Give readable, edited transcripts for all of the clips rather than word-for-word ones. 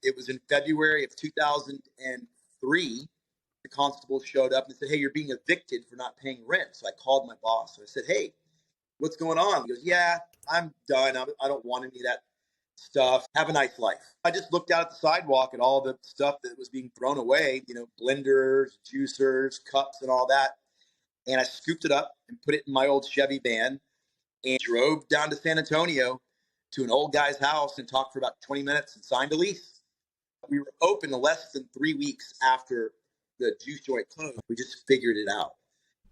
It was in February of 2003. The constable showed up and said, "Hey, you're being evicted for not paying rent." So I called my boss. So I said, "Hey, what's going on?" He goes, "Yeah, I'm done. I don't want any of that stuff. Have a nice life." I just looked out at the sidewalk at all the stuff that was being thrown away, blenders, juicers, cups, and all that. And I scooped it up and put it in my old Chevy van and drove down to San Antonio to an old guy's house and talked for about 20 minutes and signed a lease. We were open less than 3 weeks after the juice joint closed. We just figured it out.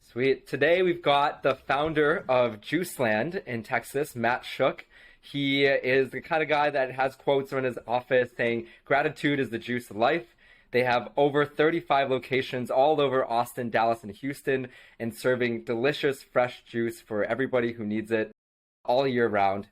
Sweet. Today we've got the founder of JuiceLand in Texas, Matt Shook. He is the kind of guy that has quotes in his office saying, "Gratitude is the juice of life." They have over 35 locations all over Austin, Dallas, and Houston, and serving delicious, fresh juice for everybody who needs it all year round.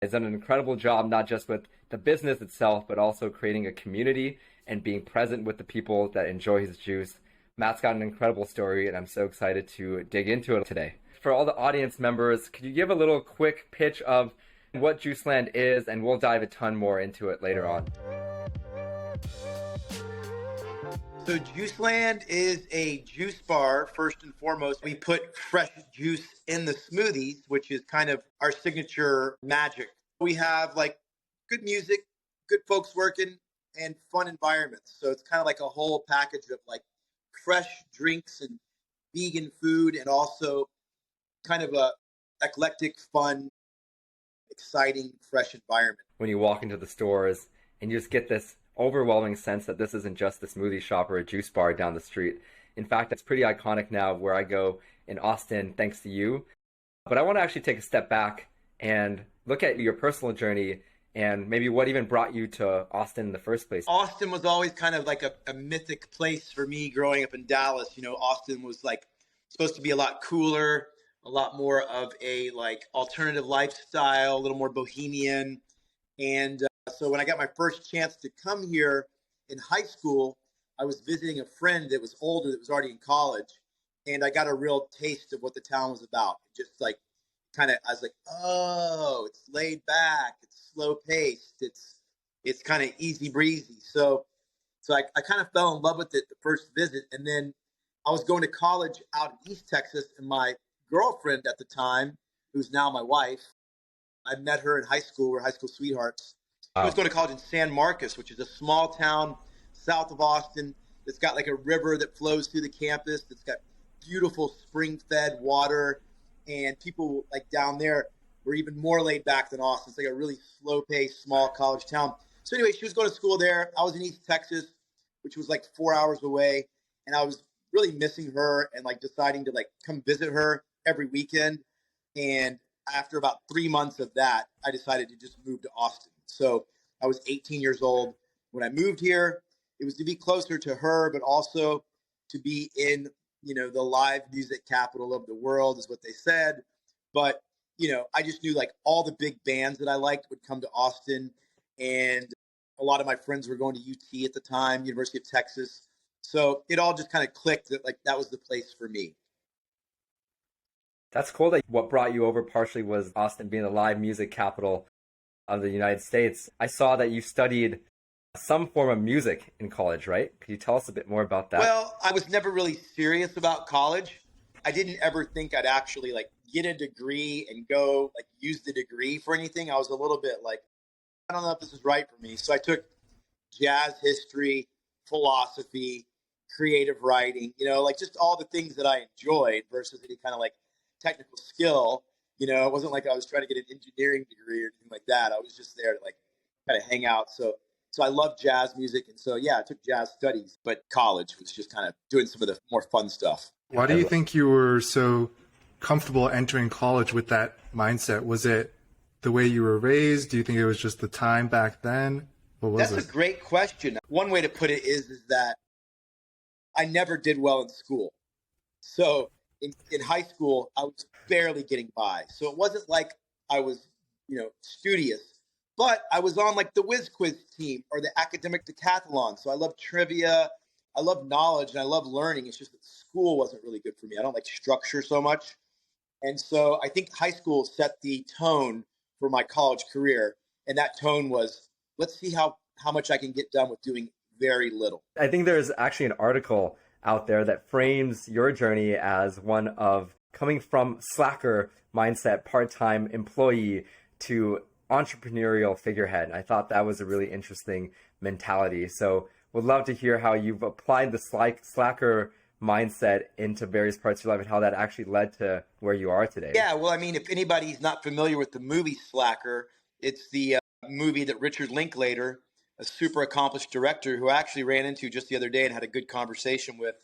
He's done an incredible job, not just with the business itself, but also creating a community and being present with the people that enjoy his juice. Matt's got an incredible story, and I'm so excited to dig into it today. For all the audience members, could you give a little quick pitch of what JuiceLand is, and we'll dive a ton more into it later on. So JuiceLand is a juice bar, first and foremost. We put fresh juice in the smoothies, which is kind of our signature magic. We have like good music, good folks working, and fun environments. So it's kind of like a whole package of like fresh drinks and vegan food, and also kind of a eclectic, fun, exciting, fresh environment. When you walk into the stores and you just get this overwhelming sense that this isn't just a smoothie shop or a juice bar down the street. In fact, it's pretty iconic now where I go in Austin, thanks to you. But I want to actually take a step back and look at your personal journey and maybe what even brought you to Austin in the first place. Austin was always kind of like a mythic place for me growing up in Dallas. Austin was like supposed to be a lot cooler, a lot more of a like alternative lifestyle, a little more bohemian. And so when I got my first chance to come here in high school, I was visiting a friend that was older, that was already in college. And I got a real taste of what the town was about. Just like I was like, oh, it's laid back, it's slow paced, it's kind of easy breezy. So I kind of fell in love with it the first visit. And then I was going to college out in East Texas, and my girlfriend at the time, who's now my wife, I met her in high school. We're high school sweethearts. Wow. I was going to college in San Marcos, which is a small town south of Austin. It's got like a river that flows through the campus. It's got beautiful spring-fed water, and people like down there were even more laid back than Austin. It's like a really slow-paced, small college town. So anyway, she was going to school there. I was in East Texas, which was like 4 hours away, and I was really missing her and like deciding to like come visit her every weekend. And after about 3 months of that, I decided to just move to Austin. So I was 18 years old when I moved here. It was to be closer to her, but also to be in, the live music capital of the world is what they said. But, I just knew like all the big bands that I liked would come to Austin. And a lot of my friends were going to UT at the time, University of Texas. So it all just kind of clicked that like that was the place for me. That's cool that what brought you over partially was Austin being the live music capital of the United States. I saw that you studied some form of music in college, right? Could you tell us a bit more about that? Well, I was never really serious about college. I didn't ever think I'd actually like get a degree and go like use the degree for anything. I was a little bit like, I don't know if this is right for me. So I took jazz history, philosophy, creative writing, like just all the things that I enjoyed versus any kind of like technical skill. It wasn't like I was trying to get an engineering degree or anything like that. I was just there to like kind of hang out. So I love jazz music. And so, yeah, I took jazz studies, but college was just kind of doing some of the more fun stuff. Why do you think you were so comfortable entering college with that mindset? Was it the way you were raised? Do you think it was just the time back then? What was it? That's a great question. One way to put it is that I never did well in school. So in high school, I was barely getting by. So it wasn't like I was, studious, but I was on like the whiz quiz team or the academic decathlon. So I love trivia. I love knowledge and I love learning. It's just that school wasn't really good for me. I don't like structure so much. And so I think high school set the tone for my college career. And that tone was, let's see how how much I can get done with doing very little. I think there's actually an article out there that frames your journey as one of coming from slacker mindset, part-time employee to entrepreneurial figurehead. I thought that was a really interesting mentality. So would love to hear how you've applied the slacker mindset into various parts of your life and how that actually led to where you are today. Yeah, well, I mean, if anybody's not familiar with the movie Slacker, it's the movie that Richard Linklater, a super accomplished director who I actually ran into just the other day and had a good conversation with.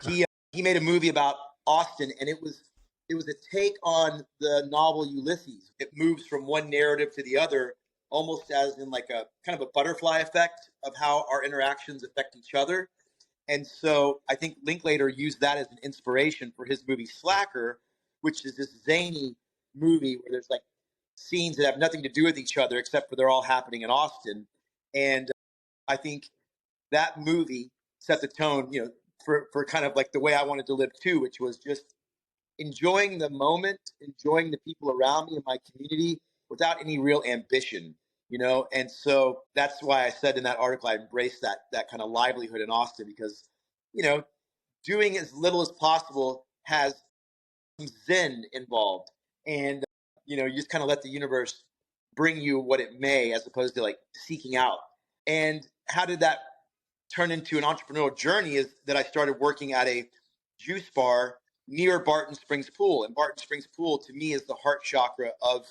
He made a movie about Austin, and it was a take on the novel Ulysses. It moves from one narrative to the other, almost as in like a kind of a butterfly effect of how our interactions affect each other. And so I think Linklater used that as an inspiration for his movie Slacker, which is this zany movie where there's like scenes that have nothing to do with each other except for they're all happening in Austin. And I think that movie set the tone, for kind of like the way I wanted to live too, which was just enjoying the moment, enjoying the people around me in my community without any real ambition. And so that's why I said in that article, I embraced that kind of livelihood in Austin because, doing as little as possible has some zen involved. And, you just kind of let the universe bring you what it may, as opposed to like seeking out. And how did that turn into an entrepreneurial journey is that I started working at a juice bar near Barton Springs Pool. And Barton Springs Pool to me is the heart chakra of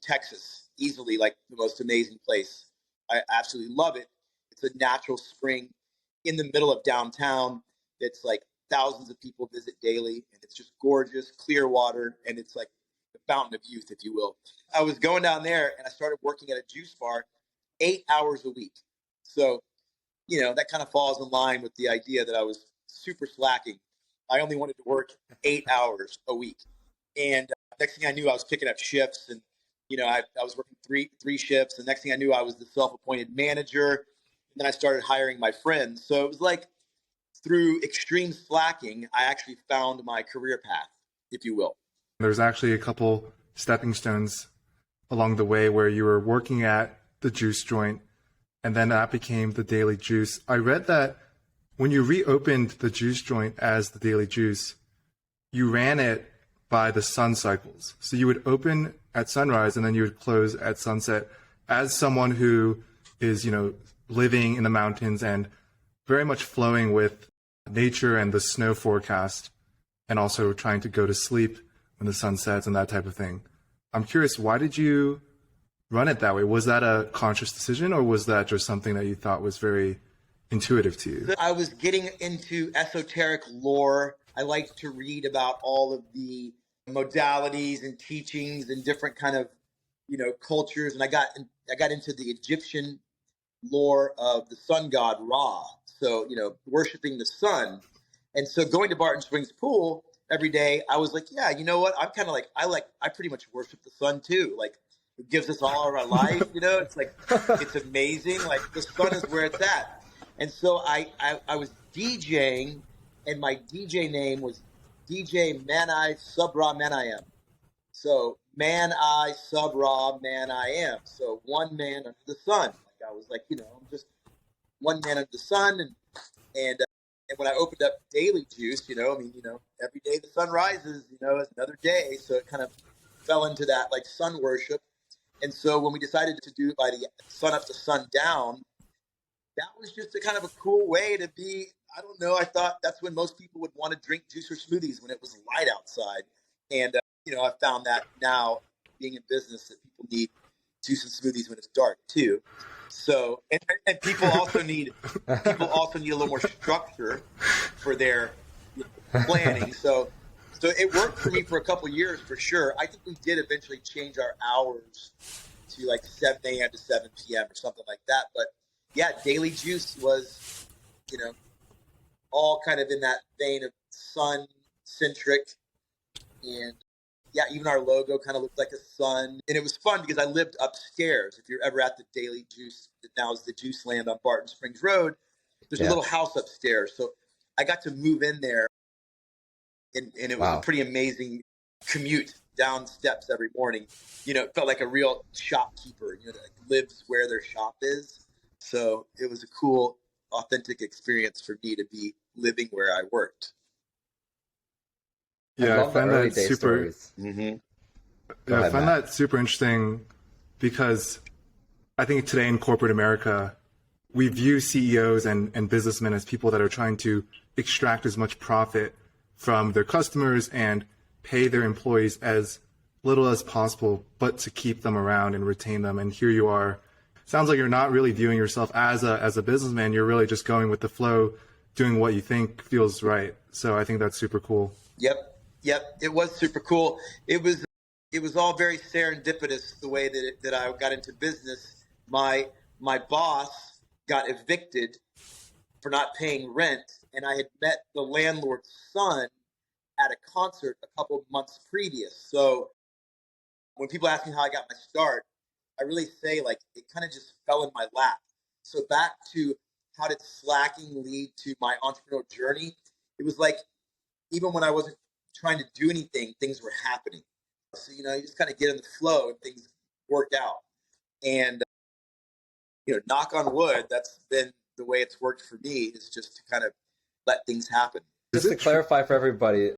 Texas, easily like the most amazing place. I absolutely love it. It's a natural spring in the middle of downtown. It's like thousands of people visit daily, and it's just gorgeous, clear water, and it's like the fountain of youth, if you will. I was going down there, and I started working at a juice bar 8 hours a week. So, that kind of falls in line with the idea that I was super slacking. I only wanted to work 8 hours a week. And next thing I knew, I was picking up shifts, and I was working three shifts. And next thing I knew, I was the self-appointed manager. And then I started hiring my friends. So it was like through extreme slacking, I actually found my career path, if you will. There's actually a couple stepping stones along the way where you were working at the juice joint, and then that became the Daily Juice. I read that when you reopened the juice joint as the Daily Juice, you ran it by the sun cycles. So you would open at sunrise and then you would close at sunset. As someone who is, living in the mountains and very much flowing with nature and the snow forecast, and also trying to go to sleep when the sun sets and that type of thing, I'm curious, why did you run it that way? Was that a conscious decision, or was that just something that you thought was very intuitive to you? I was getting into esoteric lore. I liked to read about all of the modalities and teachings and different kind of, cultures. And I got into the Egyptian lore of the sun god Ra. So, worshiping the sun. And so going to Barton Springs Pool every day, I was like, yeah, you know what? I'm kind of like, I pretty much worship the sun too. Like, it gives us all of our life, It's like, it's amazing. Like, the sun is where it's at. And so I was DJing, and my DJ name was DJ Man I Sub Ra Man I Am. So Man I Sub Ra Man I Am. So one man under the sun. Like, I was like, I'm just one man under the sun. And when I opened up Daily Juice, every day the sun rises, is another day. So it kind of fell into that like sun worship. And so when we decided to do it by the sun up to sun down, that was just a kind of a cool way to be. I don't know. I thought that's when most people would want to drink juice or smoothies, when it was light outside. And, I found that now being in business that people need juice and smoothies when it's dark too. So, and people also need a little more structure for their planning. So it worked for me for a couple of years for sure. I think we did eventually change our hours to like 7 a.m. to 7 p.m. or something like that. But yeah, Daily Juice was, all kind of in that vein of sun-centric. And yeah, even our logo kind of looked like a sun. And it was fun because I lived upstairs. If you're ever at the Daily Juice, that now is the JuiceLand on Barton Springs Road, there's a little house upstairs. So I got to move in there, and it was a pretty amazing commute down steps every morning. It felt like a real shopkeeper, that lives where their shop is. So it was a cool, authentic experience for me to be living where I worked. Yeah, I love the early day stories. Mm-hmm. I find that super interesting because I think today in corporate America, we view CEOs and businessmen as people that are trying to extract as much profit from their customers and pay their employees as little as possible, but to keep them around and retain them. And here you are. Sounds like you're not really viewing yourself as a businessman. You're really just going with the flow, doing what you think feels right. So I think that's super cool. Yep. It was super cool. It was all very serendipitous the way that I got into business. My boss got evicted for not paying rent, and I had met the landlord's son at a concert a couple of months previous. So when people ask me how I got my start, I really say like it kind of just fell in my lap. So back to how did slacking lead to my entrepreneurial journey? It was like even when I wasn't trying to do anything, things were happening. So you just kind of get in the flow and things work out. And knock on wood, that's been the way it's worked for me, is just to kind of let things happen. Just to clarify for everybody,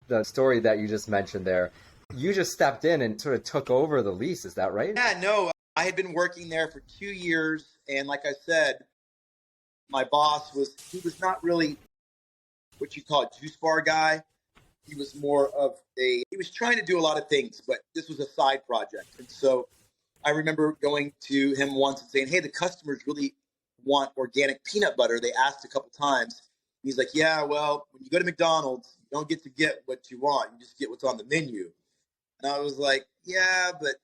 the story that you just mentioned there, you just stepped in and sort of took over the lease. Is that right? Yeah, no, I had been working there for 2 years. And like I said, my boss was not really what you call a juice bar guy. He was more of he was trying to do a lot of things, but this was a side project. And so I remember going to him once and saying, hey, the customers really want organic peanut butter. They asked a couple times. He's like, yeah, well, when you go to McDonald's, you don't get what you want. You just get what's on the menu. And I was like, yeah, but,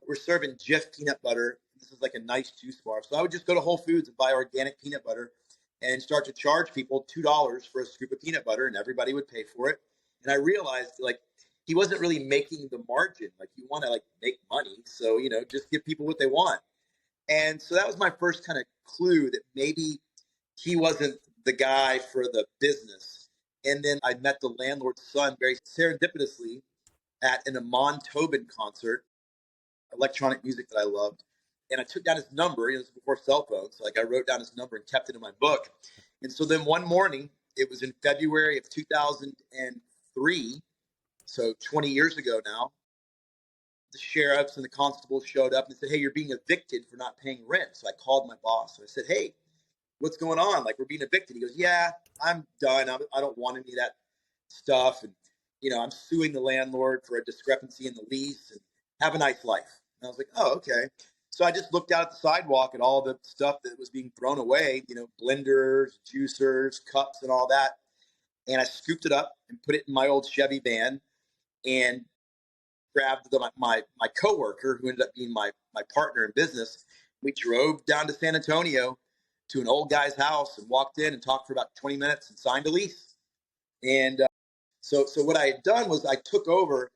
we're serving Jif peanut butter. This is like a nice juice bar. So I would just go to Whole Foods and buy organic peanut butter and start to charge people $2 for a scoop of peanut butter, and everybody would pay for it. And I realized, like, he wasn't really making the margin. Like, you want to, like, make money. So, just give people what they want. And so that was my first kind of clue that maybe he wasn't the guy for the business. And then I met the landlord's son very serendipitously at an Amon Tobin concert, electronic music that I loved. And I took down his number. It was before cell phones. So, like, I wrote down his number and kept it in my book. And so then one morning, it was in February of 2003, so 20 years ago now, the sheriffs and the constables showed up and said, hey, you're being evicted for not paying rent. So I called my boss and I said, hey, what's going on? Like, we're being evicted. He goes, yeah, I'm done. I don't want any of that stuff. And, I'm suing the landlord for a discrepancy in the lease, and have a nice life. And I was like, oh, okay. So I just looked out at the sidewalk at all the stuff that was being thrown away, blenders, juicers, cups, and all that. And I scooped it up and put it in my old Chevy van and grabbed my coworker, who ended up being my partner in business. We drove down to San Antonio to an old guy's house and walked in and talked for about 20 minutes and signed a lease. And so what I had done was I took over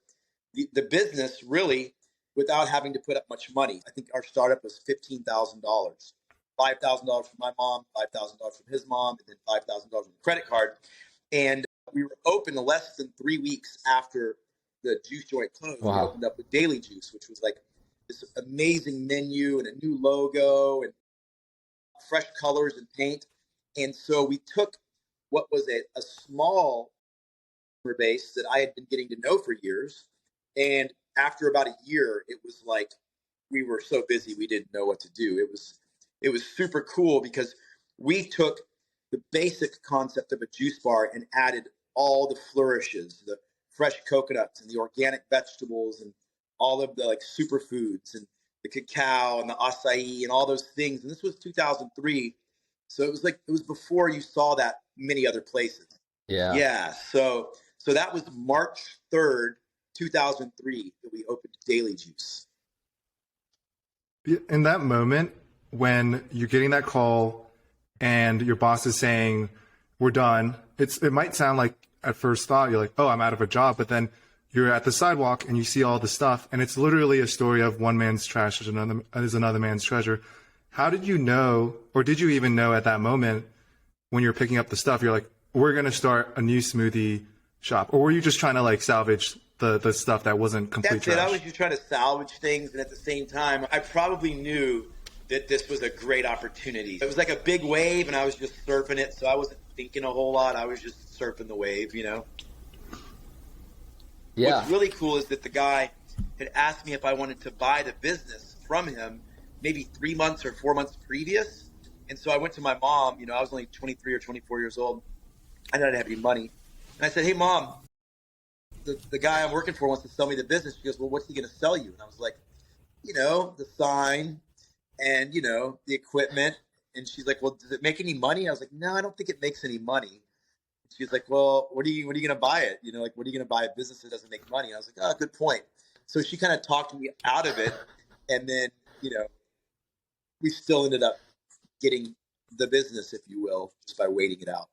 the business really without having to put up much money. I think our startup was $15,000, $5,000 from my mom, $5,000 from his mom, and then $5,000 on the credit card. And we were open less than 3 weeks after the juice joint closed. Wow. We opened up with Daily Juice, which was like this amazing menu and a new logo and fresh colors and paint. And so we took what was a small base that I had been getting to know for years. And after about a year, it was like we were so busy we didn't know what to do. It was super cool because we took the basic concept of a juice bar and added all the flourishes, the fresh coconuts and the organic vegetables and all of the like superfoods and the cacao and the acai and all those things. And this was 2003. So it was before you saw that many other places. Yeah. Yeah. So that was March 3rd, 2003 that we opened Daily Juice. In that moment, when you're getting that call and your boss is saying, we're done, it might sound like at first thought, you're like, oh, I'm out of a job. But then you're at the sidewalk and you see all the stuff. And it's literally a story of one man's trash is another man's treasure. How did you know, or did you even know at that moment when you're picking up the stuff, you're like, we're going to start a new smoothie shop? Or were you just trying to like salvage the stuff that wasn't complete That's trash. it. I was just trying to salvage things, and at the same time, I probably knew that this was a great opportunity. It was like a big wave, and I was just surfing it, so I wasn't thinking a whole lot. I was just surfing the wave, you know? Yeah. What's really cool is that the guy had asked me if I wanted to buy the business from him maybe 3 months or 4 months previous. And so I went to my mom, you know, I was only 23 or 24 years old. I didn't have any money. And I said, hey, Mom, the guy I'm working for wants to sell me the business. She goes, well, what's he going to sell you? And I was like, you know, the sign and, you know, the equipment. And she's like, well, does it make any money? I was like, no, I don't think it makes any money. She's like, well, what are you going to buy it? You know, like, what are you going to buy a business that doesn't make money? And I was like, oh, good point. So she kind of talked me out of it. And then, you know, we still ended up getting the business, if you will, just by waiting it out.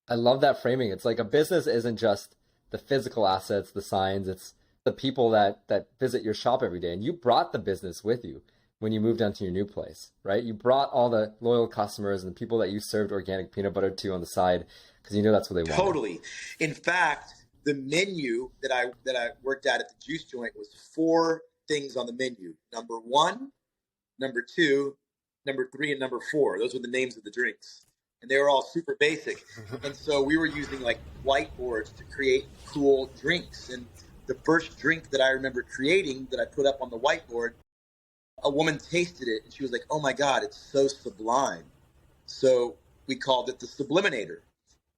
I love that framing. It's like a business isn't just the physical assets, the signs, it's the people that visit your shop every day. And you brought the business with you when you moved onto your new place, right? You brought all the loyal customers and the people that you served organic peanut butter to on the side because you knew that's what they wanted. Totally. In fact, the menu that I worked at the juice joint was 4 things on the menu. Number 1, number 2, number 3, and number 4. Those were the names of the drinks. And they were all super basic. And so we were using like whiteboards to create cool drinks. And the first drink that I remember creating that I put up on the whiteboard, a woman tasted it and she was like, oh my God, it's so sublime. So we called it the Subliminator.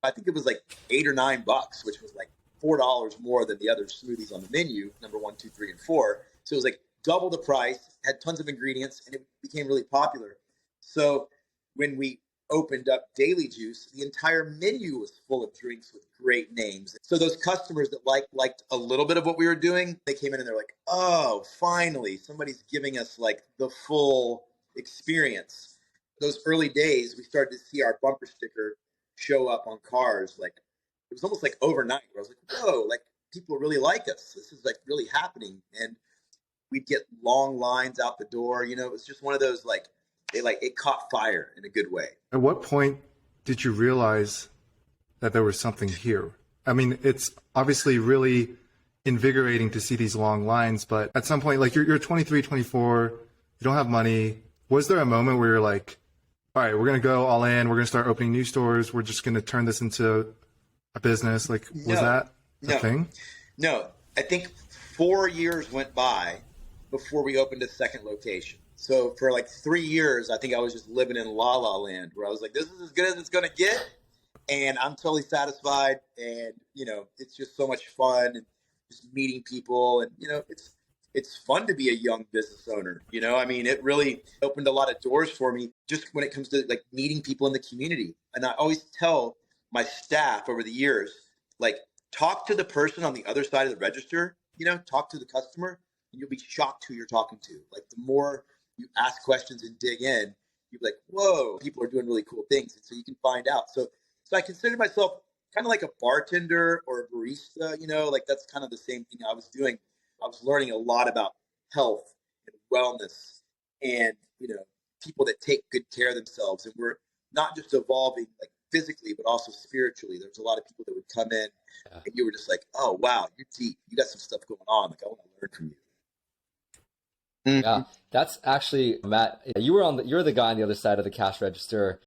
I think it was like $8 or $9, which was like $4 more than the other smoothies on the menu, number 1, 2, 3, and 4. So it was like double the price, had tons of ingredients, and it became really popular. So when we opened up Daily Juice, the entire menu was full of drinks with great names. So those customers that liked a little bit of what we were doing, they came in and they're like, oh, finally, somebody's giving us like the full experience. Those early days, we started to see our bumper sticker show up on cars. Like, it was almost like overnight where I was like, whoa, like people really like us. This is like really happening. And we'd get long lines out the door. You know, it was just one of those it caught fire in a good way. At what point did you realize that there was something here? I mean, it's obviously really invigorating to see these long lines, but at some point, like you're 23, 24, you don't have money. Was there a moment where you're like, all right, we're going to go all in. We're going to start opening new stores. We're just going to turn this into a business. Like, was that a thing? No, I think 4 years went by before we opened a second location. So for like 3 years, I think I was just living in La La Land where I was like, this is as good as it's going to get. And I'm totally satisfied. And, you know, it's just so much fun and just meeting people. And, you know, it's fun to be a young business owner. You know, I mean, it really opened a lot of doors for me just when it comes to like meeting people in the community. And I always tell my staff over the years, like, talk to the person on the other side of the register, you know, talk to the customer, and you'll be shocked who you're talking to. Like, the more you ask questions and dig in, you're like, whoa, people are doing really cool things. And so you can find out. So I consider myself kind of like a bartender or a barista, you know, like that's kind of the same thing I was doing. I was learning a lot about health and wellness and, you know, people that take good care of themselves. And we're not just evolving like physically, but also spiritually. There's a lot of people that would come in and you were just like, oh, wow, you're deep. You got some stuff going on. Like, I want to learn from you. Yeah, that's actually, Matt, you're the guy on the other side of the cash register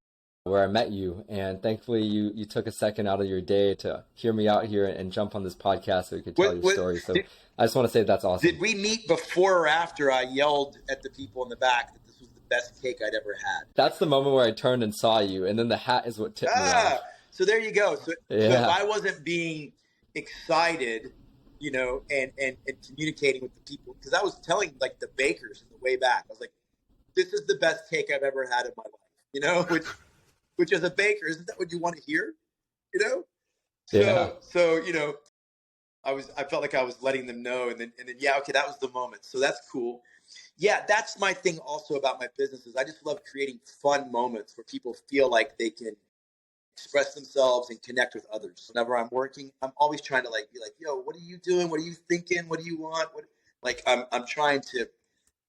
where I met you. And thankfully you took a second out of your day to hear me out here and jump on this podcast so we could tell your story. So I just want to say that's awesome. Did we meet before or after I yelled at the people in the back that this was the best cake I'd ever had? That's the moment where I turned and saw you. And then the hat is what tipped me off. So there you go. So if I wasn't being excited, you know, and communicating with the people, because I was telling like the bakers in the way back, I was like, this is the best cake I've ever had in my life, you know, which as a baker, isn't that what you want to hear? You know? So, you know, I felt like I was letting them know and then, yeah, okay, that was the moment. So that's cool. Yeah, that's my thing also about my businesses. I just love creating fun moments where people feel like they can express themselves and connect with others. Whenever I'm working, I'm always trying to like be like, yo, what are you doing? What are you thinking? What do you want? I'm trying to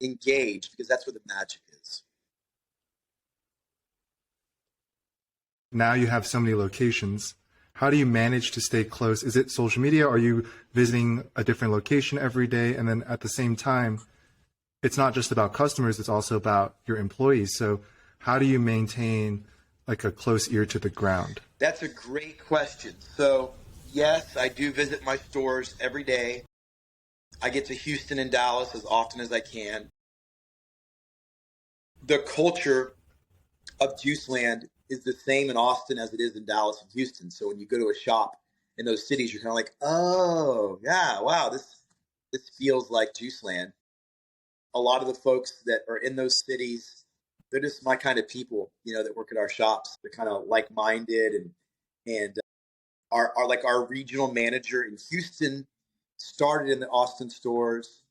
engage because that's where the magic is. Now you have so many locations. how do you manage to stay close? Is it social media? Are you visiting a different location every day? And then at the same time, it's not just about customers, it's also about your employees. So how do you maintain like a close ear to the ground? That's a great question. So yes, I do visit my stores every day. I get to Houston and Dallas as often as I can. The culture of JuiceLand is the same in Austin as it is in Dallas and Houston. So when you go to a shop in those cities, you're kind of like, oh yeah, wow, this feels like JuiceLand. A lot of the folks that are in those cities, they're just my kind of people, that work at our shops. They're kind of like-minded, and our like our regional manager in Houston started in the Austin stores,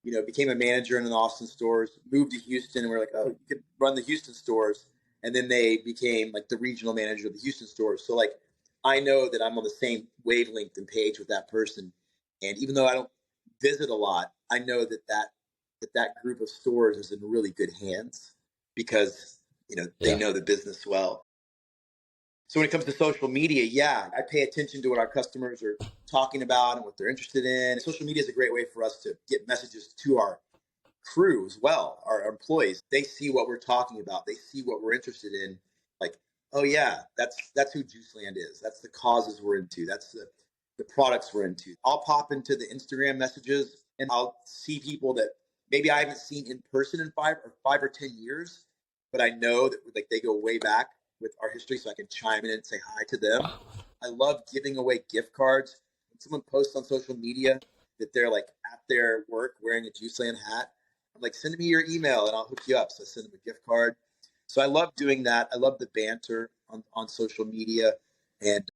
became a manager in the Austin stores, moved to Houston, and we're like, oh, you could run the Houston stores. And then they became like the regional manager of the Houston stores. So like, I know that I'm on the same wavelength and page with that person. And even though I don't visit a lot, I know that group of stores is in really good hands because, they know the business well. So when it comes to social media, yeah, I pay attention to what our customers are talking about and what they're interested in. Social media is a great way for us to get messages to our crew as well, our employees. They see what we're talking about. They see what we're interested in. Like, oh yeah, that's who JuiceLand is. That's the causes we're into. That's the products we're into. I'll pop into the Instagram messages and I'll see people that maybe I haven't seen in person in 5 or 10 years, but I know that like they go way back with our history, so I can chime in and say hi to them. I love giving away gift cards. When someone posts on social media that they're like at their work wearing a JuiceLand hat, I'm like, send me your email and I'll hook you up. So I send them a gift card. So I love doing that. I love the banter on social media. And,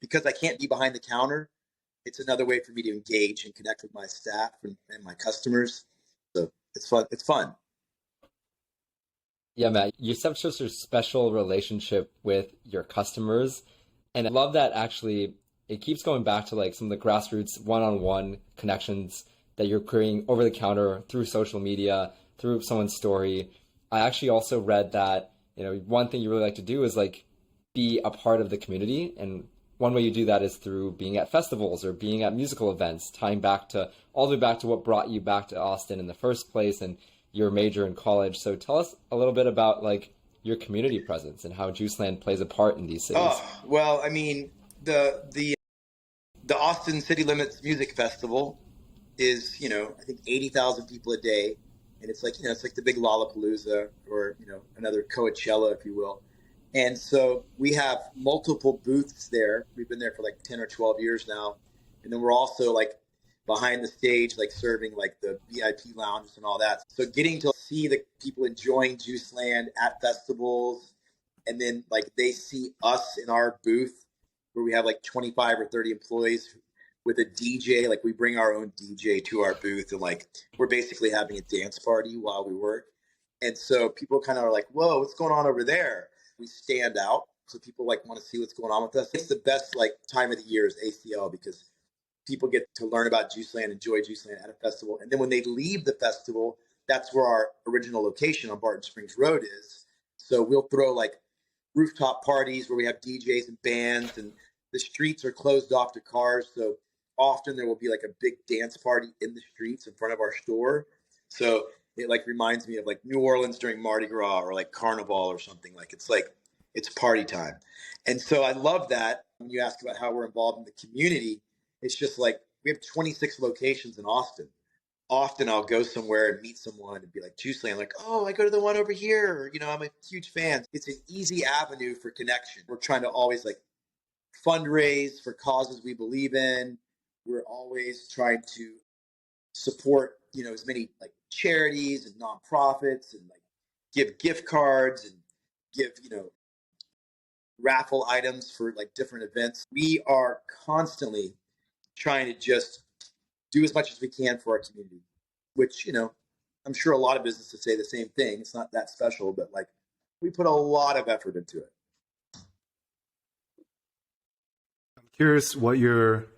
because I can't be behind the counter, it's another way for me to engage and connect with my staff and my customers. So it's fun. It's fun. Yeah, Matt, you have such a special relationship with your customers. And I love that actually it keeps going back to like some of the grassroots one-on-one connections that you're creating over the counter through social media, through someone's story. I actually also read that, one thing you really like to do is like be a part of the community. And one way you do that is through being at festivals or being at musical events, tying back to all the way back to what brought you back to Austin in the first place and your major in college. So tell us a little bit about like your community presence and how JuiceLand plays a part in these cities. Oh, well, I mean, the Austin City Limits Music Festival is, I think 80,000 people a day. And it's like, it's like the big Lollapalooza or, another Coachella, if you will. And so we have multiple booths there. We've been there for like 10 or 12 years now. And then we're also like behind the stage, like serving like the VIP lounges and all that. So getting to see the people enjoying JuiceLand at festivals, and then like they see us in our booth where we have like 25 or 30 employees with a DJ. Like we bring our own DJ to our booth and like we're basically having a dance party while we work. And so people kind of are like, whoa, what's going on over there? We stand out. So people like want to see what's going on with us. It's the best like time of the year is ACL because people get to learn about JuiceLand, enjoy JuiceLand at a festival. And then when they leave the festival, that's where our original location on Barton Springs Road is. So we'll throw like rooftop parties where we have DJs and bands, and the streets are closed off to cars. So often there will be like a big dance party in the streets in front of our store. So it like reminds me of like New Orleans during Mardi Gras or like Carnival or something. Like it's party time. And so I love that. When you ask about how we're involved in the community, it's just like we have 26 locations in Austin. Often I'll go somewhere and meet someone and be like, JuiceLand, like, oh, I go to the one over here. Or, I'm a huge fan. It's an easy avenue for connection. We're trying to always like fundraise for causes we believe in. We're always trying to support, as many like charities and nonprofits and like give gift cards and give, raffle items for like different events. We are constantly trying to just do as much as we can for our community, which, I'm sure a lot of businesses say the same thing. It's not that special, but like we put a lot of effort into it. I'm curious what your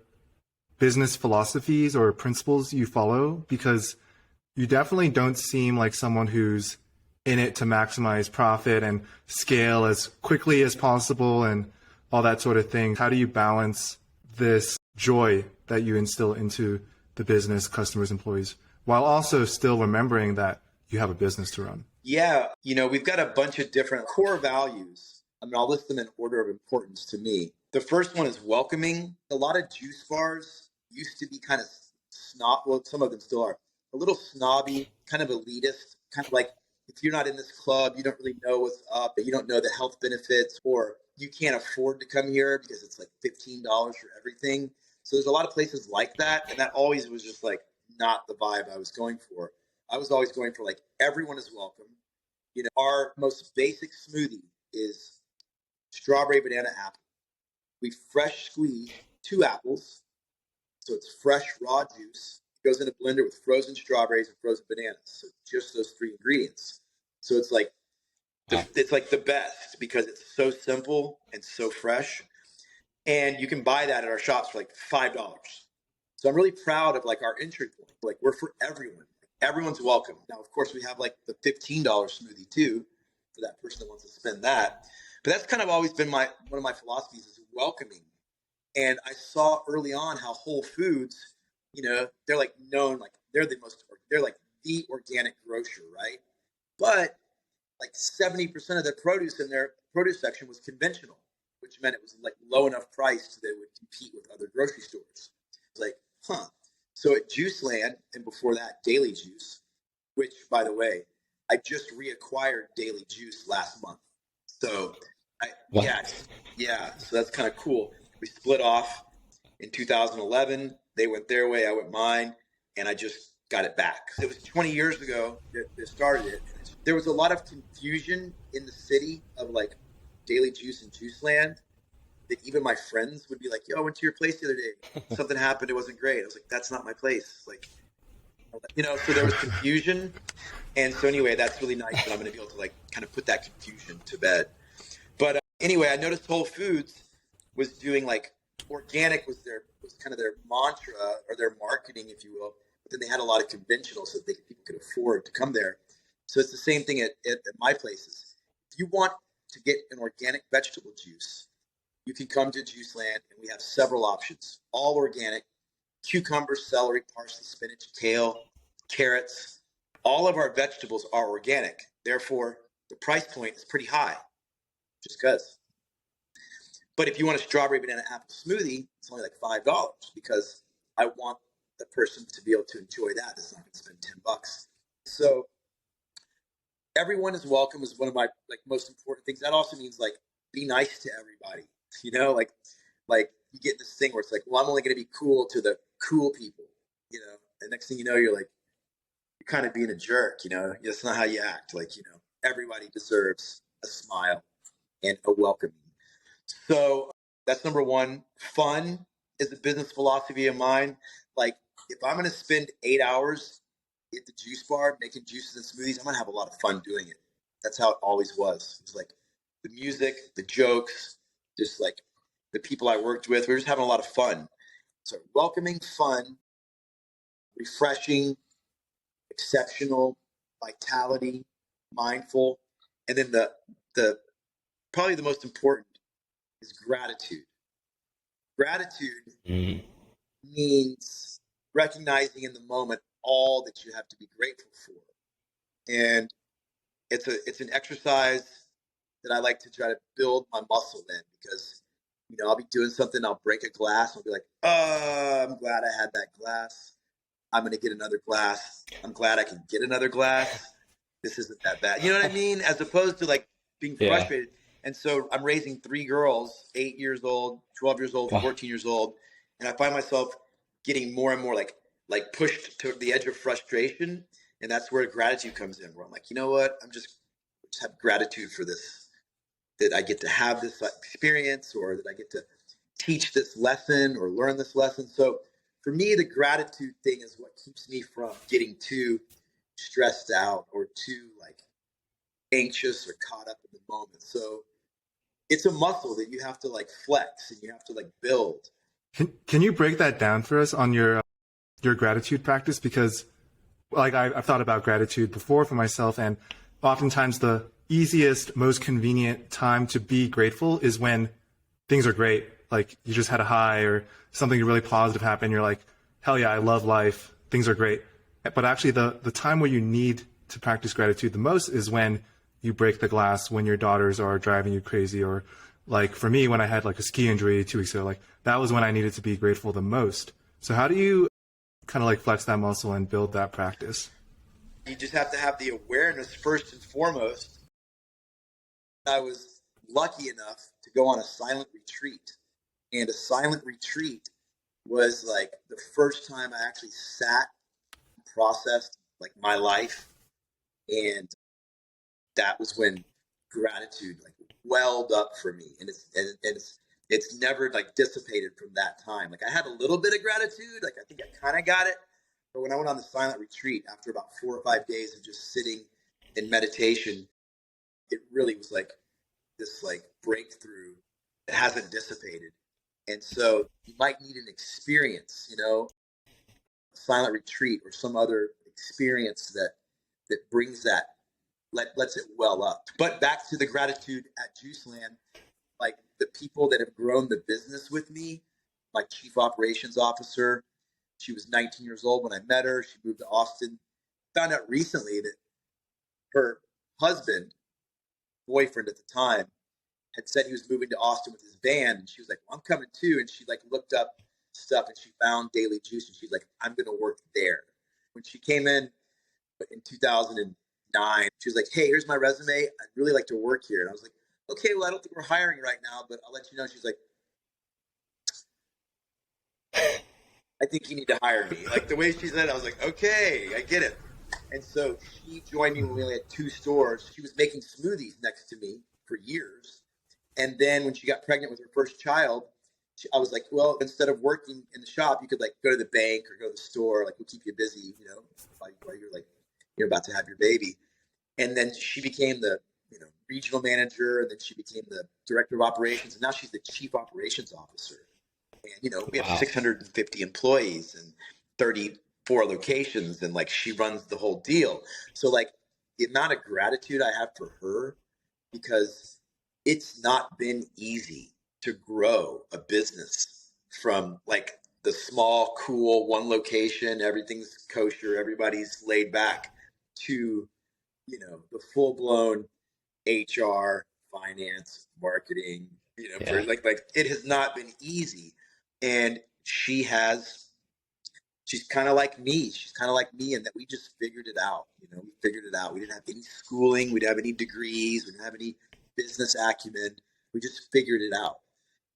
business philosophies or principles you follow, because you definitely don't seem like someone who's in it to maximize profit and scale as quickly as possible and all that sort of thing. How do you balance this joy that you instill into the business, customers, employees, while also still remembering that you have a business to run? Yeah, we've got a bunch of different core values. I mean, I'll list them in order of importance to me. The first one is welcoming. A lot of juice bars used to be kind of some of them still are, a little snobby, kind of elitist, kind of like, if you're not in this club, you don't really know what's up, you don't know the health benefits, or you can't afford to come here because it's like $15 for everything. So there's a lot of places like that. And that always was just like not the vibe I was going for. I was always going for like, everyone is welcome. Our most basic smoothie is strawberry, banana, apple. We fresh squeeze 2 apples. So it's fresh raw juice. It goes in a blender with frozen strawberries and frozen bananas. So just those 3 ingredients. So it's like the best because it's so simple and so fresh. And you can buy that at our shops for like $5. So I'm really proud of like our entry point. Like, we're for everyone. Everyone's welcome. Now, of course, we have like the $15 smoothie too for that person that wants to spend that. But that's kind of always been one of my philosophies is welcoming. And I saw early on how Whole Foods, they're like known, like they're like the organic grocer, right? But like 70% of their produce in their produce section was conventional, which meant it was like low enough price that it would compete with other grocery stores. It's like, So at JuiceLand, and before that, Daily Juice, which, by the way, I just reacquired Daily Juice last month. So, so that's kind of cool. We split off in 2011. They went their way, I went mine, and I just got it back. It was 20 years ago that they started it. There was a lot of confusion in the city of like Daily Juice and JuiceLand. That even my friends would be like, yo, I went to your place the other day. Something happened. It wasn't great. I was like, that's not my place. Like, so there was confusion. And so anyway, that's really nice that I'm going to be able to like kind of put that confusion to bed. But anyway, I noticed Whole Foods was doing like organic was kind of their mantra or their marketing, if you will. But then they had a lot of conventional so that people could afford to come there. So it's the same thing at my places. If you want to get an organic vegetable juice, you can come to JuiceLand, and we have several options, all organic: cucumber, celery, parsley, spinach, kale, carrots. All of our vegetables are organic. Therefore, the price point is pretty high, just because. But if you want a strawberry, banana, apple smoothie, it's only like $5 because I want the person to be able to enjoy that. That's not going to spend $10. So everyone is welcome is one of my like most important things. That also means like be nice to everybody. Like you get this thing where it's like, well, I'm only going to be cool to the cool people, and next thing you know, you're kind of being a jerk, that's not how you act. Like, everybody deserves a smile and a welcoming. So that's number one. Fun is a business philosophy of mine. Like, if I'm going to spend 8 hours at the juice bar making juices and smoothies, I'm going to have a lot of fun doing it. That's how it always was. It's like the music, the jokes, just like the people I worked with, we were just having a lot of fun. So welcoming, fun, refreshing, exceptional, vitality, mindful, and then the probably the most important is gratitude. Gratitude means recognizing in the moment all that you have to be grateful for, and it's an exercise that I like to try to build my muscle in, because I'll be doing something, I'll break a glass, I'll be like, I'm glad I had that glass. I'm going to get another glass. I'm glad I can get another glass. This isn't that bad. You know what I mean? As opposed to like being frustrated. And so I'm raising 3 girls, 8 years old, 12 years old, 14 years old. And I find myself getting more and more like pushed to the edge of frustration. And that's where gratitude comes in, where I'm like, you know what? Just have gratitude for this, that I get to have this experience, or that I get to teach this lesson or learn this lesson. So for me, the gratitude thing is what keeps me from getting too stressed out or too like anxious or caught up in the moment. So it's a muscle that you have to like flex and you have to like build. Can you break that down for us on your gratitude practice? Because like I've thought about gratitude before for myself, and oftentimes the easiest, most convenient time to be grateful is when things are great. Like you just had a high or something really positive happen. You're like, hell yeah, I love life. Things are great. But actually the time where you need to practice gratitude the most is when you break the glass, when your daughters are driving you crazy, or like for me, when I had like a ski injury 2 weeks ago, like that was when I needed to be grateful the most. So how do you kind of like flex that muscle and build that practice? You just have to have the awareness first and foremost. I was lucky enough to go on a silent retreat, and a silent retreat was like the first time I actually sat and processed like my life, and that was when gratitude like welled up for me, and it's never like dissipated from that time. Like I had a little bit of gratitude, like I think I kind of got it, but when I went on the silent retreat after about 4 or 5 days of just sitting in meditation, it really was like this like breakthrough that hasn't dissipated. And so you might need an experience, a silent retreat or some other experience that brings that, lets it well up. But back to the gratitude at JuiceLand, like the people that have grown the business with me, my chief operations officer, she was 19 years old when I met her. She moved to Austin. Found out recently that her husband, boyfriend at the time, had said he was moving to Austin with his band, and she was like, well, I'm coming too. And she like looked up stuff and she found Daily Juice, and she's like, I'm going to work there. When she came in 2009, she was like, hey, here's my resume. I'd really like to work here. And I was like, okay, well, I don't think we're hiring right now, but I'll let you know. She's like, I think you need to hire me. Like the way she said it, I was like, okay, I get it. And so she joined me when we only had 2 stores. She was making smoothies next to me for years. And then when she got pregnant with her first child, I was like, well, instead of working in the shop, you could like go to the bank or go to the store. Like we'll keep you busy, while you're like, you're about to have your baby. And then she became the, regional manager. And then she became the director of operations. And now she's the chief operations officer. And, we have 650 employees and 34 locations. And like, she runs the whole deal. So like the amount of gratitude I have for her, because it's not been easy to grow a business from like the small, cool one location, everything's kosher, everybody's laid back, to, the full blown HR, finance, marketing, for like it has not been easy. And she's kind of like me. She's kind of like me in that we just figured it out. We figured it out. We didn't have any schooling. We didn't have any degrees. We didn't have any business acumen. We just figured it out.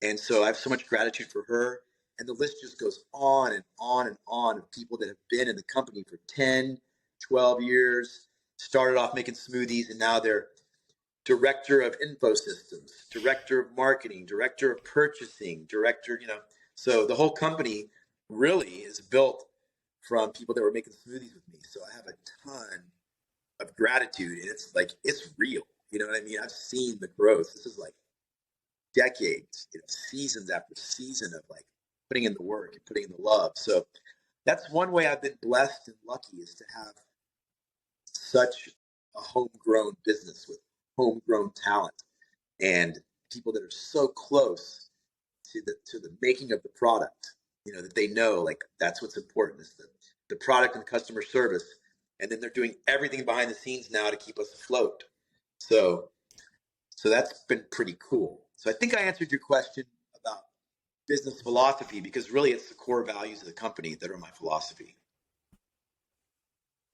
And so I have so much gratitude for her. And the list just goes on and on and on of people that have been in the company for 10, 12 years, started off making smoothies, and now they're director of info systems, director of marketing, director of purchasing, director, so the whole company really is built from people that were making smoothies with me. So I have a ton of gratitude, and it's like, it's real. You know what I mean? I've seen the growth. This is like decades, seasons after season of like putting in the work and putting in the love. So that's one way I've been blessed and lucky, is to have such a homegrown business with homegrown talent and people that are so close to the making of the product, that they know like that's what's important, is the product and customer service. And then they're doing everything behind the scenes now to keep us afloat. So that's been pretty cool. So I think I answered your question about business philosophy, because really it's the core values of the company that are my philosophy.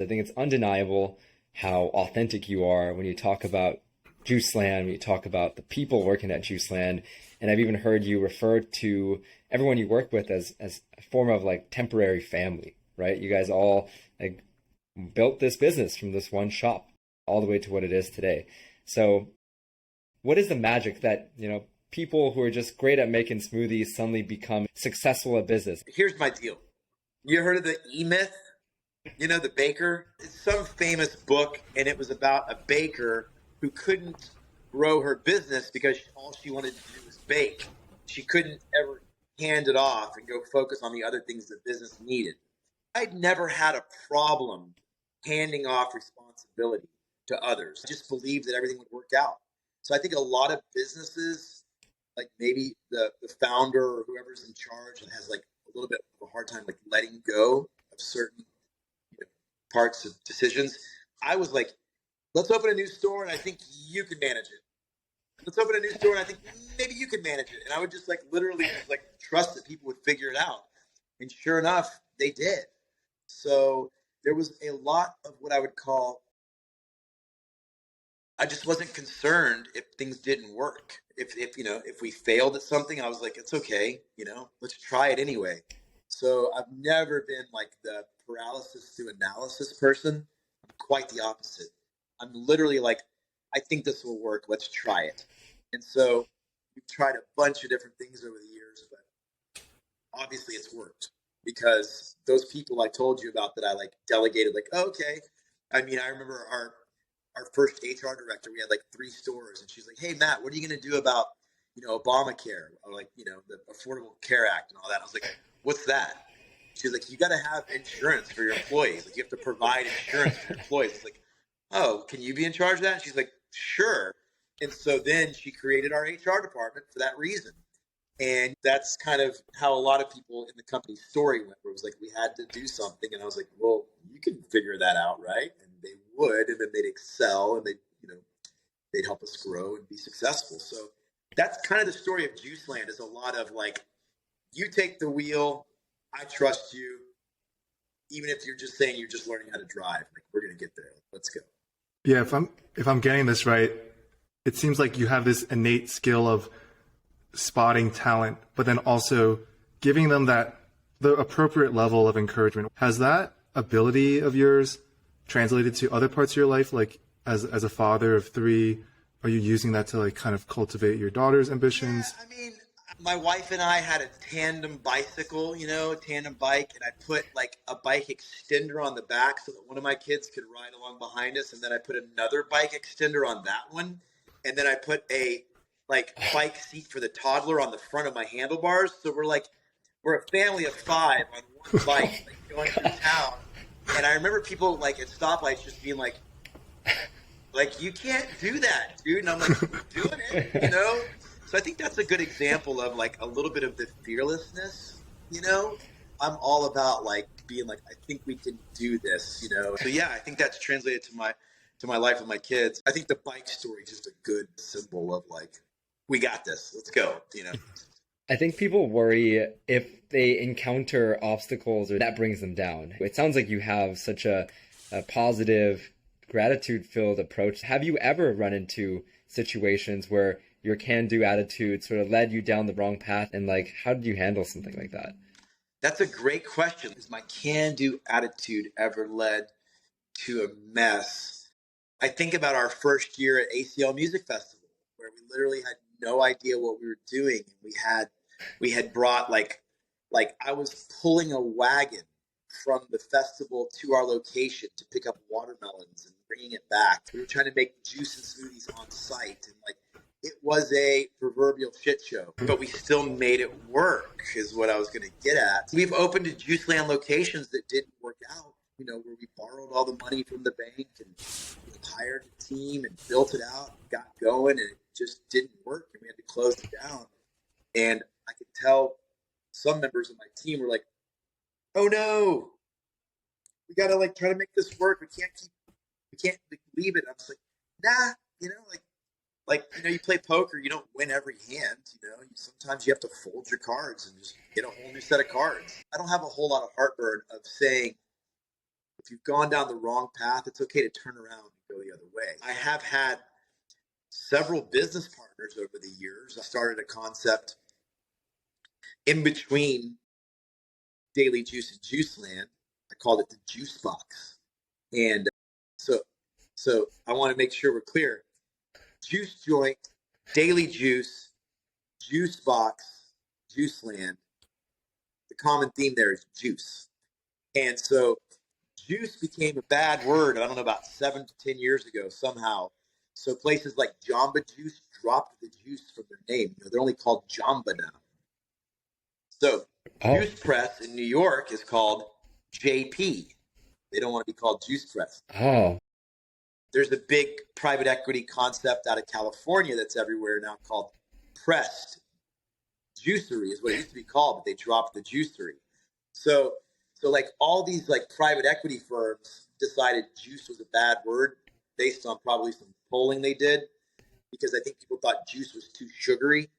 I think it's undeniable how authentic you are when you talk about JuiceLand, when you talk about the people working at JuiceLand. And I've even heard you refer to everyone you work with as a form of like temporary family, right? You guys all like built this business from this one shop all the way to what it is today. So what is the magic that, people who are just great at making smoothies suddenly become successful at business? Here's my deal. You heard of the E-Myth? The baker? It's some famous book, and it was about a baker who couldn't grow her business because all she wanted to do was bake. She couldn't ever hand it off and go focus on the other things the business needed. I'd never had a problem handing off responsibility to others. I just believed that everything would work out. So I think a lot of businesses like maybe the founder or whoever's in charge and has like a little bit of a hard time like letting go of certain parts of decisions. I was like, let's open a new store and I think you can manage it. Let's open a new store and I think maybe you can manage it. And I would just like literally just like trust that people would figure it out. And sure enough, they did. So there was a lot of what I would call, I just wasn't concerned if things didn't work. If we failed at something, I was like, it's okay, let's try it anyway. So I've never been like the paralysis to analysis person. I'm quite the opposite. I'm literally like, I think this will work. Let's try it. And so we've tried a bunch of different things over the years, but obviously it's worked because those people I told you about that I like delegated, like, oh, okay. I mean, I remember our first HR director, we had like 3 stores, and she's like, hey, Matt, what are you going to do about, Obamacare or like, the Affordable Care Act and all that? I was like, what's that? She's like, you got to have insurance for your employees. Like you have to provide insurance for your employees. It's like, oh, can you be in charge of that? And she's like, sure. And so then she created our HR department for that reason. And that's kind of how a lot of people in the company story went, where it was like, we had to do something. And I was like, well, you can figure that out, right? And they would, and then they'd excel and they'd help us grow and be successful. So that's kind of the story of JuiceLand, is a lot of like, you take the wheel, I trust you. Even if you're just saying you're just learning how to drive, like we're going to get there. Let's go. Yeah, if I'm getting this right, it seems like you have this innate skill of spotting talent, but then also giving them the appropriate level of encouragement. Has that ability of yours translated to other parts of your life? Like as a father of 3, are you using that to like kind of cultivate your daughter's ambitions? Yeah, I mean, my wife and I had a tandem bicycle, a tandem bike, and I put like a bike extender on the back so that one of my kids could ride along behind us, and then I put another bike extender on that one, and then I put a like bike seat for the toddler on the front of my handlebars. So we're a family of 5 on one bike, like going through town. And I remember people like at stoplights just being like, you can't do that, dude. And I'm like, we're doing it, So I think that's a good example of like a little bit of the fearlessness, I'm all about like being like, I think we can do this, So yeah, I think that's translated to my life with my kids. I think the bike story is just a good symbol of like, we got this. Let's go, I think people worry if they encounter obstacles or that brings them down. It sounds like you have such a positive, gratitude-filled approach. Have you ever run into situations where your can-do attitude sort of led you down the wrong path? And like, how did you handle something like that? That's a great question. Has my can-do attitude ever led to a mess? I think about our first year at ACL Music Festival, where we literally had no idea what we were doing. We had brought like I was pulling a wagon from the festival to our location to pick up watermelons and bringing it back. We were trying to make juice and smoothies on site, and like it was a proverbial shit show, but we still made it work, is what I was going to get at. We've opened JuiceLand locations that didn't work out, where we borrowed all the money from the bank and hired a team and built it out, and got going, and it just didn't work, and we had to close it down. And I could tell some members of my team were like, oh no, we got to like try to make this work. We can't leave it. I was like, nah, you play poker, you don't win every hand, sometimes you have to fold your cards and just get a whole new set of cards. I don't have a whole lot of heartburn of saying, if you've gone down the wrong path, it's okay to turn around and go the other way. I have had several business partners over the years. I started a concept in between Daily Juice and JuiceLand. I called it the Juice Box. And so I want to make sure we're clear. Juice Joint, Daily Juice, Juice Box, JuiceLand. The common theme there is juice. And so juice became a bad word, I don't know, about 7 to 10 years ago somehow. So places like Jamba Juice dropped the juice from their name. They're only called Jamba now. So Juice Press in New York is called JP. They don't want to be called Juice Press. Oh. There's a big private equity concept out of California that's everywhere now called Pressed juicery is what it used to be called, but they dropped the juicery. So like all these like private equity firms decided juice was a bad word based on probably some polling they did, because I think people thought juice was too sugary.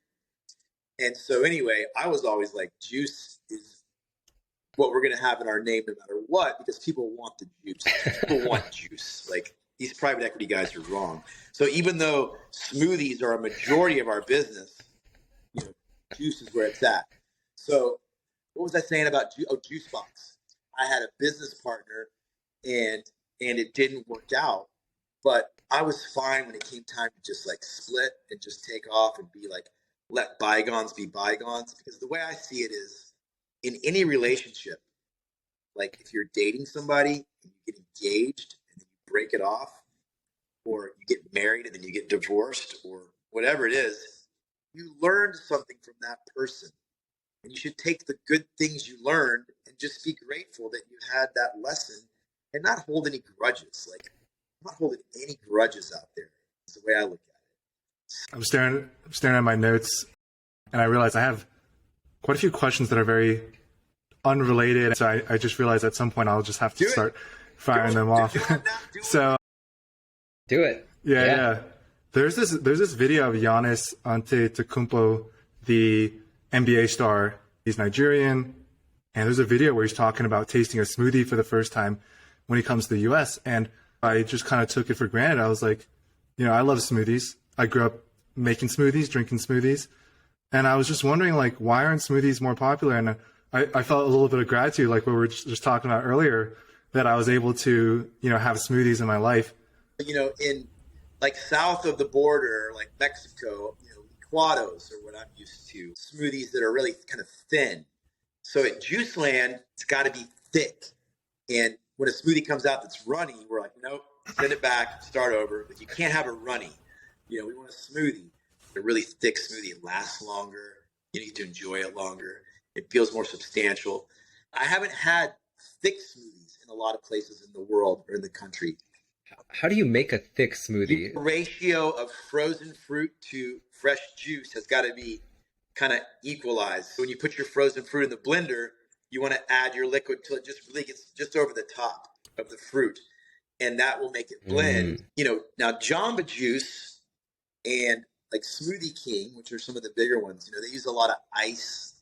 And so anyway, I was always like, juice is what we're going to have in our name no matter what, because people want the juice. People want juice. Like, these private equity guys are wrong. So even though smoothies are a majority of our business, juice is where it's at. So what was I saying about juice box? I had a business partner and it didn't work out, but I was fine when it came time to just like split and just take off and be like, let bygones be bygones. Because the way I see it is, in any relationship, like if you're dating somebody and you get engaged and then you break it off, or you get married and then you get divorced, or whatever it is, you learned something from that person. And you should take the good things you learned and just be grateful that you had that lesson and not hold any grudges. Like, I'm not holding any grudges out there. That's the way I look at it. I'm staring at my notes, and I realize I have quite a few questions that are very unrelated. So I just realized at some point I'll just have to start firing them off. So do it. Yeah. There's this video of Giannis Antetokounmpo, the NBA star. He's Nigerian, and there's a video where he's talking about tasting a smoothie for the first time when he comes to the US. And I just kind of took it for granted. I was like, I love smoothies. I grew up making smoothies, drinking smoothies. And I was just wondering, like, why aren't smoothies more popular? And I felt a little bit of gratitude, like what we were just talking about earlier, that I was able to, have smoothies in my life. In like south of the border, like Mexico, licuados are what I'm used to. Smoothies that are really kind of thin. So at JuiceLand, it's got to be thick. And when a smoothie comes out that's runny, we're like, nope, send it back, start over. But you can't have a runny. We want a smoothie. A really thick smoothie. It lasts longer. You need to enjoy it longer. It feels more substantial. I haven't had thick smoothies in a lot of places in the world or in the country. How do you make a thick smoothie? The ratio of frozen fruit to fresh juice has got to be kind of equalized. So when you put your frozen fruit in the blender, you want to add your liquid till it just really gets just over the top of the fruit, and that will make it blend. Now Jamba Juice and like Smoothie King, which are some of the bigger ones, they use a lot of ice.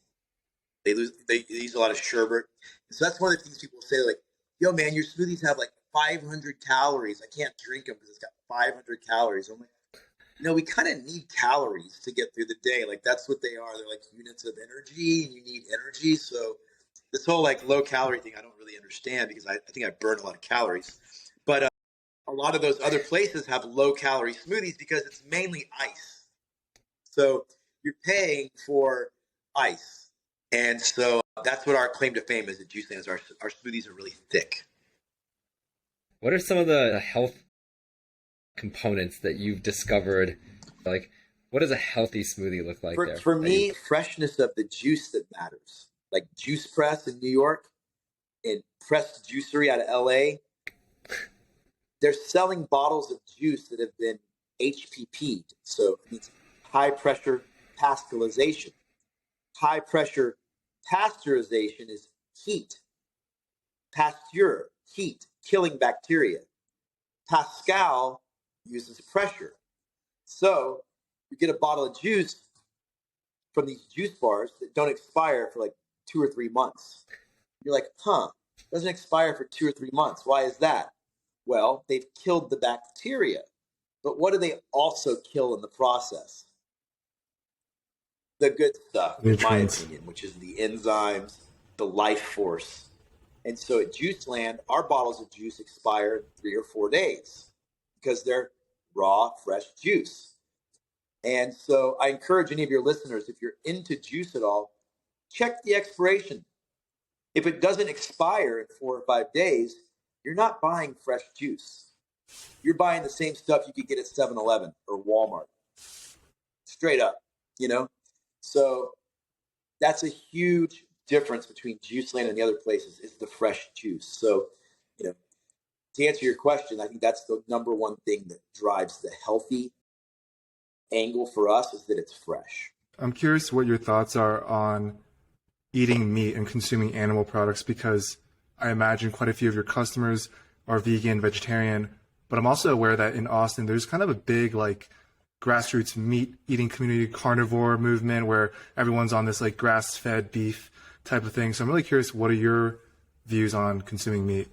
They use a lot of sherbet. And so that's one of the things people say, like, yo, man, your smoothies have like 500 calories. I can't drink them because it's got 500 calories. I'm like, we kind of need calories to get through the day. Like, that's what they are. They're like units of energy, and you need energy. So this whole like low calorie thing, I don't really understand, because I think I burn a lot of calories. But a lot of those other places have low calorie smoothies because it's mainly ice. So you're paying for ice. And so that's what our claim to fame is at JuiceLand, is our smoothies are really thick. What are some of the health components that you've discovered? Like, what does a healthy smoothie look like there? For me, freshness of the juice that matters. Like Juice Press in New York and Pressed Juicery out of LA. They're selling bottles of juice that have been HPP'd. So it means high pressure pasteurization. High pressure pasteurization is heat. Pasteur, heat, killing bacteria. Pascal uses pressure. So you get a bottle of juice from these juice bars that don't expire for like 2 or 3 months. You're like, it doesn't expire for 2 or 3 months. Why is that? Well, they've killed the bacteria. But what do they also kill in the process? The good stuff, in my opinion, which is the enzymes, the life force. And so at JuiceLand, our bottles of juice expire in 3 or 4 days because they're raw, fresh juice. And so I encourage any of your listeners, if you're into juice at all, check the expiration. If it doesn't expire in 4 or 5 days, you're not buying fresh juice. You're buying the same stuff you could get at 7-Eleven or Walmart. Straight up, So that's a huge difference between JuiceLand and the other places, is the fresh juice. So, to answer your question, I think that's the number one thing that drives the healthy angle for us, is that it's fresh. I'm curious what your thoughts are on eating meat and consuming animal products, because I imagine quite a few of your customers are vegan, vegetarian, but I'm also aware that in Austin, there's kind of a big like grassroots meat eating community, carnivore movement where everyone's on this like grass-fed beef type of thing. So I'm really curious, what are your views on consuming meat?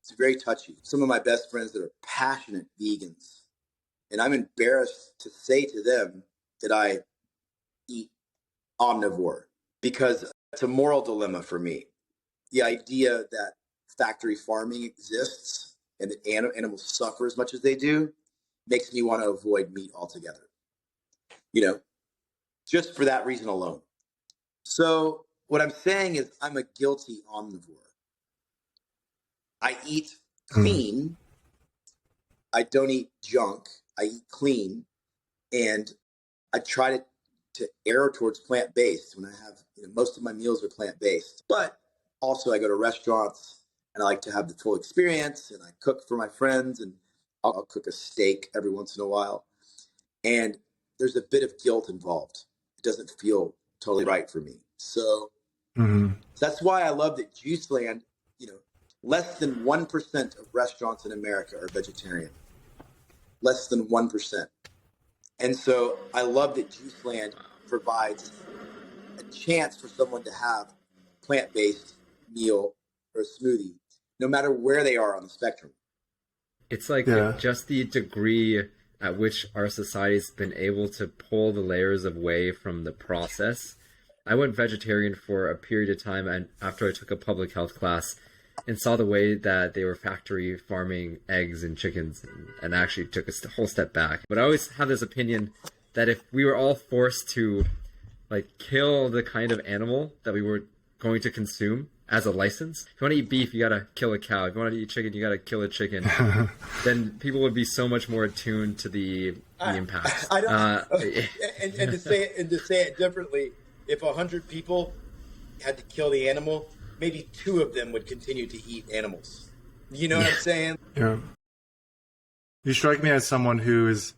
It's very touchy. Some of my best friends that are passionate vegans, and I'm embarrassed to say to them that I eat omnivore because it's a moral dilemma for me. The idea that factory farming exists and that animals suffer as much as they do makes me want to avoid meat altogether, just for that reason alone. So what I'm saying is I'm a guilty omnivore. I eat clean. I don't eat junk. I eat clean. And I try to err towards plant-based when I have, most of my meals are plant-based. But also I go to restaurants and I like to have the full experience, and I cook for my friends, and I'll cook a steak every once in a while. And there's a bit of guilt involved. It doesn't feel totally right for me. So that's why I love that JuiceLand, less than 1% of restaurants in America are vegetarian. Less than 1%. And so I love that JuiceLand provides a chance for someone to have a plant-based meal or a smoothie, no matter where they are on the spectrum. It's like just the degree at which our society's been able to pull the layers away from the process. I went vegetarian for a period of time, and after I took a public health class and saw the way that they were factory farming eggs and chickens, and actually took a whole step back. But I always have this opinion that if we were all forced to like kill the kind of animal that we were going to consume as a license, if you want to eat beef, you gotta kill a cow. If you want to eat chicken, you gotta kill a chicken. Then people would be so much more attuned to the impact. I don't, and to say it differently, if 100 people had to kill the animal, maybe 2 of them would continue to eat animals. You know what I'm saying? Yeah. You strike me as someone who is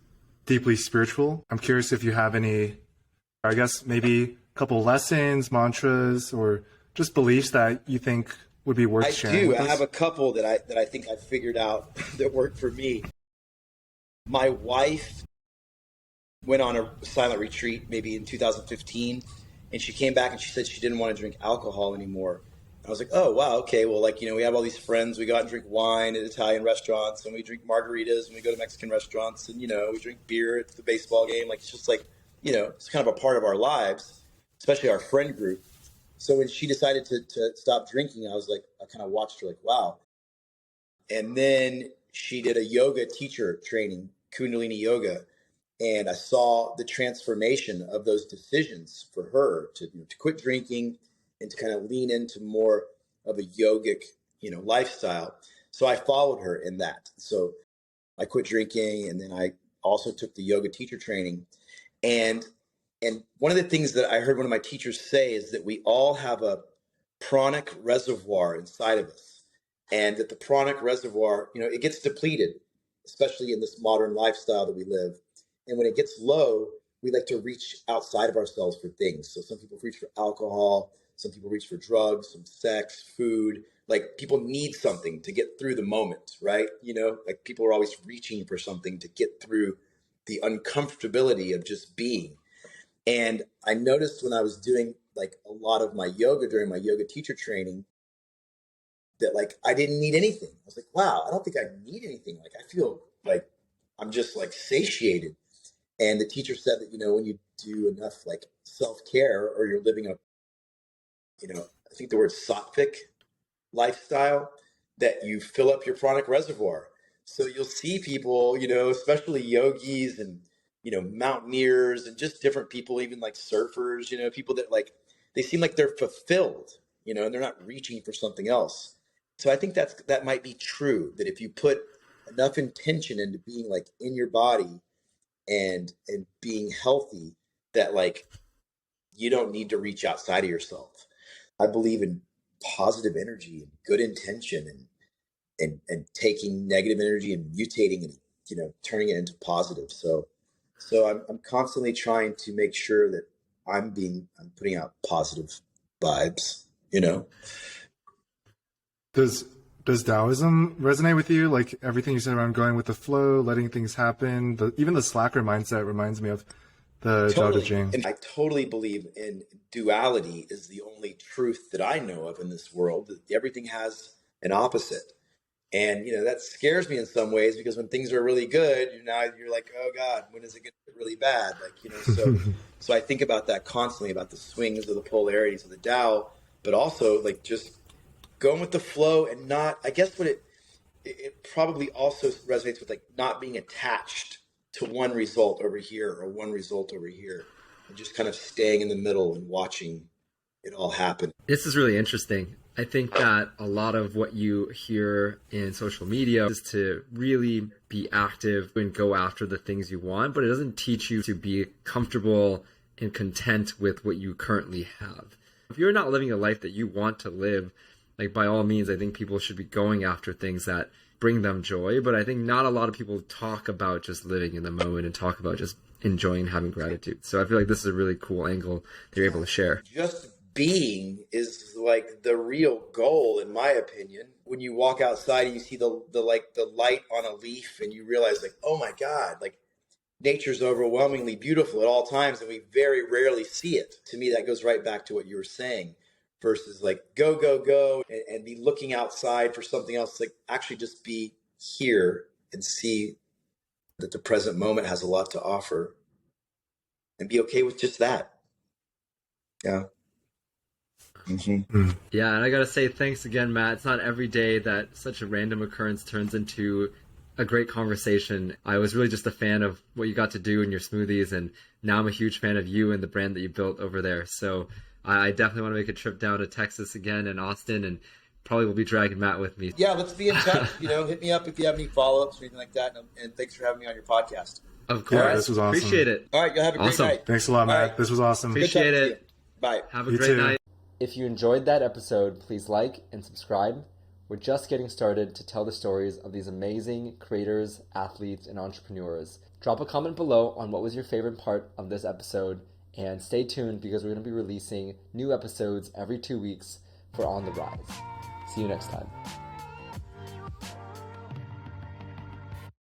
deeply spiritual. I'm curious if you have any, I guess, maybe a couple lessons, mantras, or just beliefs that you think would be worth sharing. I have a couple that I think I figured out that worked for me. My wife went on a silent retreat maybe in 2015, and she came back and she said she didn't want to drink alcohol anymore. I was like, oh, wow, okay. Well, we have all these friends. We go out and drink wine at Italian restaurants, and we drink margaritas, and we go to Mexican restaurants, and, we drink beer at the baseball game. It's just it's kind of a part of our lives, especially our friend group. So when she decided to stop drinking, I kind of watched her like, wow. And then she did a yoga teacher training, Kundalini yoga. And I saw the transformation of those decisions for her to quit drinking and to kind of lean into more of a yogic, lifestyle. So I followed her in that. So I quit drinking, and then I also took the yoga teacher training. And one of the things that I heard one of my teachers say is that we all have a pranic reservoir inside of us, and that the pranic reservoir, it gets depleted, especially in this modern lifestyle that we live. And when it gets low, we like to reach outside of ourselves for things. So some people reach for alcohol, some people reach for drugs, some sex, food. Like people need something to get through the moment, right? Like people are always reaching for something to get through the uncomfortability of just being. And I noticed when I was doing a lot of my yoga during my yoga teacher training that I didn't need anything. I was like, wow, I don't think I need anything. I feel like I'm just satiated. And the teacher said that, when you do enough self-care, or you're living a, I think the word sattvic lifestyle, that you fill up your pranic reservoir. So you'll see people, especially yogis and, mountaineers and just different people, even surfers, people that they seem like they're fulfilled, and they're not reaching for something else. So I think that might be true, that if you put enough intention into being in your body and being healthy, that you don't need to reach outside of yourself. I believe in positive energy and good intention, and taking negative energy and mutating and turning it into positive. So So I'm constantly trying to make sure that I'm putting out positive vibes, you know? Does Taoism resonate with you? Like everything you said around going with the flow, letting things happen, even the slacker mindset reminds me of the Tao Te Totally. Ching. And I totally believe in duality is the only truth that I know of in this world, that everything has an opposite. And, you know, that scares me in some ways because when things are really good, you're like, oh God, when is it going to get really bad? Like, you know, so I think about that constantly, about the swings of the polarities of the Tao, but also like just going with the flow and not, I guess what it probably also resonates with like not being attached to one result over here or one result over here, and just kind of staying in the middle and watching it all happen. This is really interesting. I think that a lot of what you hear in social media is to really be active and go after the things you want, but it doesn't teach you to be comfortable and content with what you currently have. If you're not living a life that you want to live, like by all means, I think people should be going after things that bring them joy. But I think not a lot of people talk about just living in the moment and talk about just enjoying and having gratitude. So I feel like this is a really cool angle that you're able to share. Just being is like the real goal, in my opinion. When you walk outside and you see the light on a leaf and you realize like, oh my God, like nature's overwhelmingly beautiful at all times and we very rarely see it. To me, that goes right back to what you were saying. Versus like go and be looking outside for something else. Like actually just be here and see that the present moment has a lot to offer and be okay with just that. Yeah. Mm-hmm. Yeah, and I gotta say thanks again, Matt. It's not every day that such a random occurrence turns into a great conversation. I was really just a fan of what you got to do in your smoothies, and now I'm a huge fan of you and the brand that you built over there. So I definitely want to make a trip down to Texas again and Austin, and probably will be dragging Matt with me. Yeah, let's be in touch. You know, hit me up if you have any follow-ups or anything like that. And thanks for having me on your podcast. Of course. Yeah, this was awesome. Appreciate it. All right, you'll have a great night. Thanks a lot, Matt. Right. This was awesome. Appreciate it. Bye. Have a You great too. night. If you enjoyed that episode, please like and subscribe. We're just getting started to tell the stories of these amazing creators, athletes, and entrepreneurs. Drop a comment below on what was your favorite part of this episode, and stay tuned because we're going to be releasing new episodes every 2 weeks for On the Rise. See you next time.